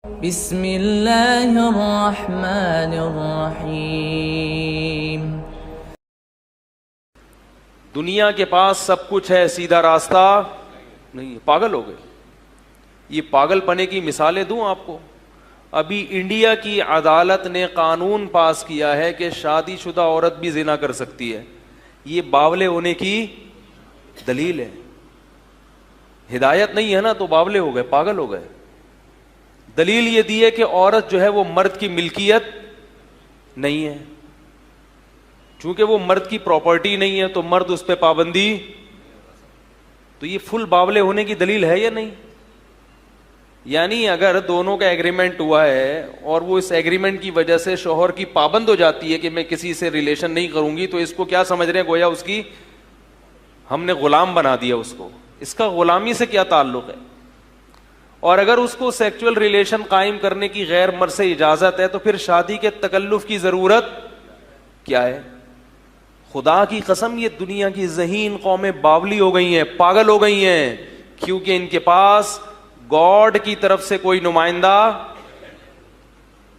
بسم اللہ الرحمن الرحیم۔ دنیا کے پاس سب کچھ ہے، سیدھا راستہ نہیں ہے۔ پاگل ہو گئے۔ یہ پاگل پنے کی مثالیں دوں آپ کو۔ ابھی انڈیا کی عدالت نے قانون پاس کیا ہے کہ شادی شدہ عورت بھی زنا کر سکتی ہے۔ یہ باولے ہونے کی دلیل ہے۔ ہدایت نہیں ہے نا تو باولے ہو گئے، پاگل ہو گئے۔ دلیل یہ دی ہے کہ عورت جو ہے وہ مرد کی ملکیت نہیں ہے، چونکہ وہ مرد کی پراپرٹی نہیں ہے تو مرد اس پہ پابندی۔ تو یہ فل باولے ہونے کی دلیل ہے یا نہیں؟ یعنی اگر دونوں کا ایگریمنٹ ہوا ہے اور وہ اس ایگریمنٹ کی وجہ سے شوہر کی پابند ہو جاتی ہے کہ میں کسی سے ریلیشن نہیں کروں گی، تو اس کو کیا سمجھ رہے ہیں؟ گویا اس کی ہم نے غلام بنا دیا اس کو۔ اس کا غلامی سے کیا تعلق ہے؟ اور اگر اس کو سیکچول ریلیشن قائم کرنے کی غیر مرد سے اجازت ہے تو پھر شادی کے تکلف کی ضرورت کیا ہے؟ خدا کی قسم یہ دنیا کی ذہین قومیں باولی ہو گئی ہیں، پاگل ہو گئی ہیں، کیونکہ ان کے پاس گاڈ کی طرف سے کوئی نمائندہ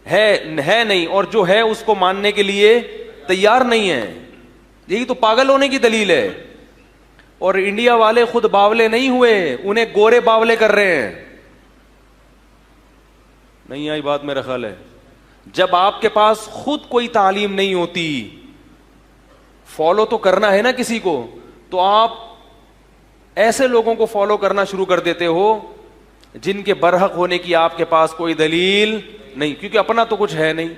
ہے نہیں، اور جو ہے اس کو ماننے کے لیے تیار نہیں ہے۔ یہی تو پاگل ہونے کی دلیل ہے۔ اور انڈیا والے خود باولے نہیں ہوئے، انہیں گورے باولے کر رہے ہیں۔ نہیں آئی بات میرا خیال ہے؟ جب آپ کے پاس خود کوئی تعلیم نہیں ہوتی، فالو تو کرنا ہے نا کسی کو، تو آپ ایسے لوگوں کو فالو کرنا شروع کر دیتے ہو جن کے برحق ہونے کی آپ کے پاس کوئی دلیل نہیں، کیونکہ اپنا تو کچھ ہے نہیں۔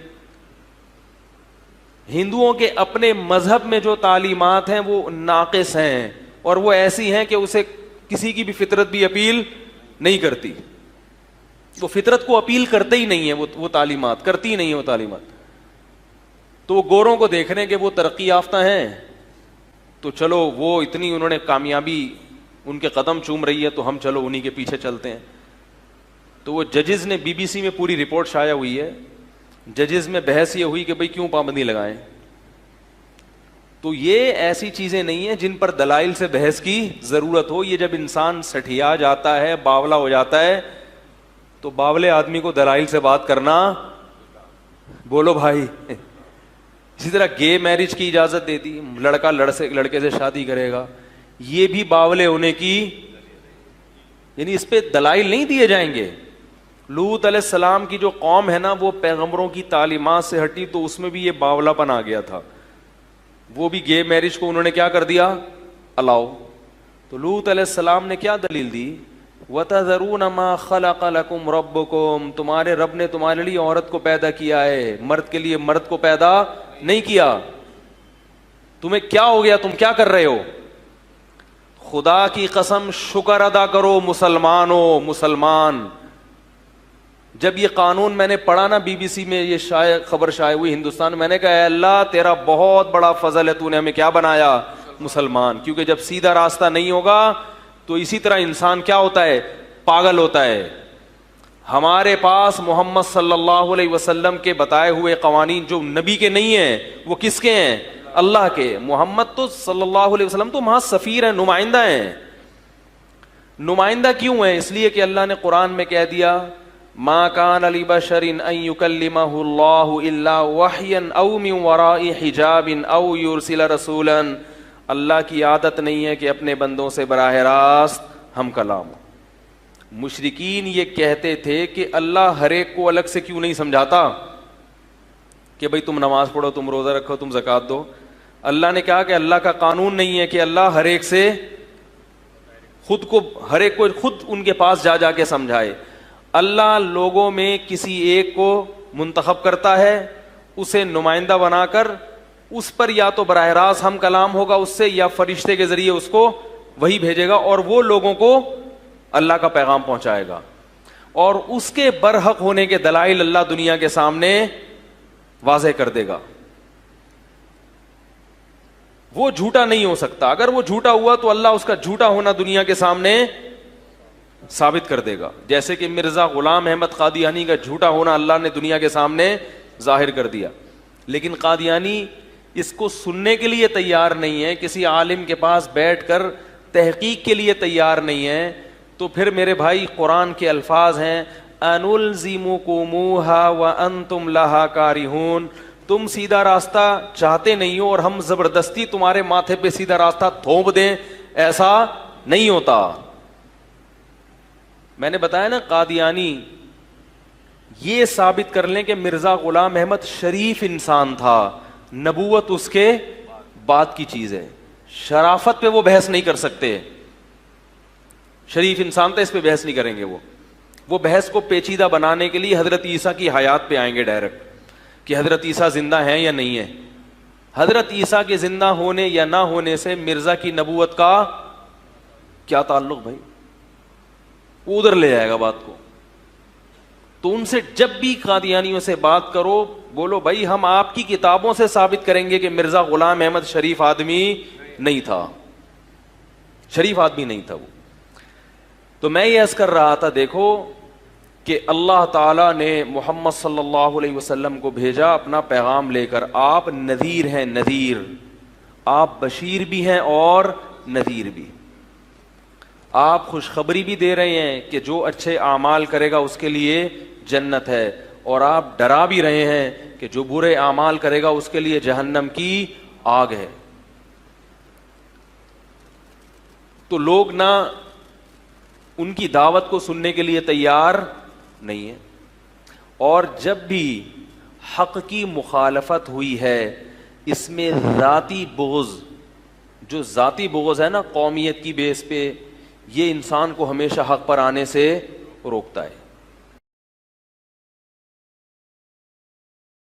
ہندوؤں کے اپنے مذہب میں جو تعلیمات ہیں وہ ناقص ہیں، اور وہ ایسی ہیں کہ اسے کسی کی بھی فطرت بھی اپیل نہیں کرتی۔ وہ فطرت کو اپیل کرتے ہی نہیں ہے، وہ تعلیمات کرتی ہی نہیں ہے وہ تعلیمات۔ تو وہ گوروں کو دیکھ رہے ہیں کہ وہ ترقی یافتہ ہیں، تو چلو وہ اتنی انہوں نے کامیابی ان کے قدم چوم رہی ہے تو ہم چلو انہی کے پیچھے چلتے ہیں۔ تو وہ ججز نے بی بی سی میں پوری رپورٹ شائع ہوئی ہے، ججز میں بحث یہ ہوئی کہ بھئی کیوں پابندی لگائیں۔ تو یہ ایسی چیزیں نہیں ہیں جن پر دلائل سے بحث کی ضرورت ہو۔ یہ جب انسان سٹھیا جاتا ہے، باولا ہو جاتا ہے، تو باولے آدمی کو دلائل سے بات کرنا، بولو بھائی۔ اسی طرح گے میرج کی اجازت دیتی، لڑکا لڑکے سے شادی کرے گا، یہ بھی باولے ہونے کی، یعنی اس پہ دلائل نہیں دیے جائیں گے۔ لوط علیہ السلام کی جو قوم ہے نا، وہ پیغمبروں کی تعلیمات سے ہٹی تو اس میں بھی یہ باولا پن آ گیا تھا، وہ بھی گے میرج کو انہوں نے کیا کر دیا؟ الاؤ۔ تو لوط علیہ السلام نے کیا دلیل دی؟ وَتَذَرُونَ مَا خَلَقَ لَكُمْ رَبُّكُمْ، تمہارے رب نے تمہارے لیے عورت کو پیدا کیا ہے، مرد کے لیے مرد کو پیدا نہیں کیا۔ تمہیں کیا ہو گیا؟ تم کیا کر رہے ہو؟ خدا کی قسم شکر ادا کرو مسلمانوں، مسلمان۔ جب یہ قانون میں نے پڑھا نا بی بی سی میں، یہ خبر شائع ہوئی ہندوستان، میں نے کہا اے اللہ تیرا بہت بڑا فضل ہے، تو نے ہمیں کیا بنایا؟ مسلمان۔ کیونکہ جب سیدھا راستہ نہیں ہوگا تو اسی طرح انسان کیا ہوتا ہے؟ پاگل ہوتا ہے۔ ہمارے پاس محمد صلی اللہ علیہ وسلم کے بتائے ہوئے قوانین جو نبی کے نہیں ہیں، وہ کس کے ہیں؟ اللہ کے۔ محمد تو صلی اللہ علیہ وسلم تو محض سفیر ہیں، نمائندہ ہیں۔ نمائندہ کیوں ہیں؟ اس لیے کہ اللہ نے قرآن میں کہہ دیا ما کان لبشر ان یکلمہ اللہ الا وحیا او من وراء حجاب او یرسل رسولا، اللہ کی عادت نہیں ہے کہ اپنے بندوں سے براہ راست ہم کلام ہو۔ مشرکین یہ کہتے تھے کہ اللہ ہر ایک کو الگ سے کیوں نہیں سمجھاتا کہ بھئی تم نماز پڑھو، تم روزہ رکھو، تم زکوٰۃ دو۔ اللہ نے کہا کہ اللہ کا قانون نہیں ہے کہ اللہ ہر ایک سے ہر ایک کو خود ان کے پاس جا جا کے سمجھائے۔ اللہ لوگوں میں کسی ایک کو منتخب کرتا ہے، اسے نمائندہ بنا کر اس پر یا تو براہ راست ہم کلام ہوگا اس سے، یا فرشتے کے ذریعے اس کو وہی بھیجے گا، اور وہ لوگوں کو اللہ کا پیغام پہنچائے گا، اور اس کے برحق ہونے کے دلائل اللہ دنیا کے سامنے واضح کر دے گا۔ وہ جھوٹا نہیں ہو سکتا۔ اگر وہ جھوٹا ہوا تو اللہ اس کا جھوٹا ہونا دنیا کے سامنے ثابت کر دے گا، جیسے کہ مرزا غلام احمد قادیانی کا جھوٹا ہونا اللہ نے دنیا کے سامنے ظاہر کر دیا۔ لیکن قادیانی اس کو سننے کے لیے تیار نہیں ہے، کسی عالم کے پاس بیٹھ کر تحقیق کے لیے تیار نہیں ہے، تو پھر میرے بھائی قرآن کے الفاظ ہیں انلزمکموہا وانتم لہا کارہون, تم سیدھا راستہ چاہتے نہیں ہو اور ہم زبردستی تمہارے ماتھے پہ سیدھا راستہ تھوپ دیں, ایسا نہیں ہوتا. میں نے بتایا نا, قادیانی یہ ثابت کر لیں کہ مرزا غلام احمد شریف انسان تھا, نبوت اس کے بعد کی چیز ہے. شرافت پہ وہ بحث نہیں کر سکتے, شریف انسان تھا اس پہ بحث نہیں کریں گے. وہ بحث کو پیچیدہ بنانے کے لیے حضرت عیسیٰ کی حیات پہ آئیں گے ڈائریکٹ, کہ حضرت عیسیٰ زندہ ہیں یا نہیں ہے. حضرت عیسیٰ کے زندہ ہونے یا نہ ہونے سے مرزا کی نبوت کا کیا تعلق بھائی؟ وہ ادھر لے جائے گا بات کو. تو ان سے جب بھی قادیانیوں سے بات کرو, بولو بھائی ہم آپ کی کتابوں سے ثابت کریں گے کہ مرزا غلام احمد شریف آدمی نہیں تھا, شریف آدمی نہیں تھا وہ. تو میں یہ عرض کر رہا تھا, دیکھو کہ اللہ تعالیٰ نے محمد صلی اللہ علیہ وسلم کو بھیجا اپنا پیغام لے کر. آپ نذیر ہیں, نذیر, آپ بشیر بھی ہیں اور نذیر بھی. آپ خوشخبری بھی دے رہے ہیں کہ جو اچھے اعمال کرے گا اس کے لیے جنت ہے, اور آپ ڈرا بھی رہے ہیں کہ جو برے اعمال کرے گا اس کے لیے جہنم کی آگ ہے. تو لوگ نہ ان کی دعوت کو سننے کے لیے تیار نہیں ہے, اور جب بھی حق کی مخالفت ہوئی ہے اس میں ذاتی بغض, جو ذاتی بغض ہے نا قومیت کی بیس پہ, یہ انسان کو ہمیشہ حق پر آنے سے روکتا ہے.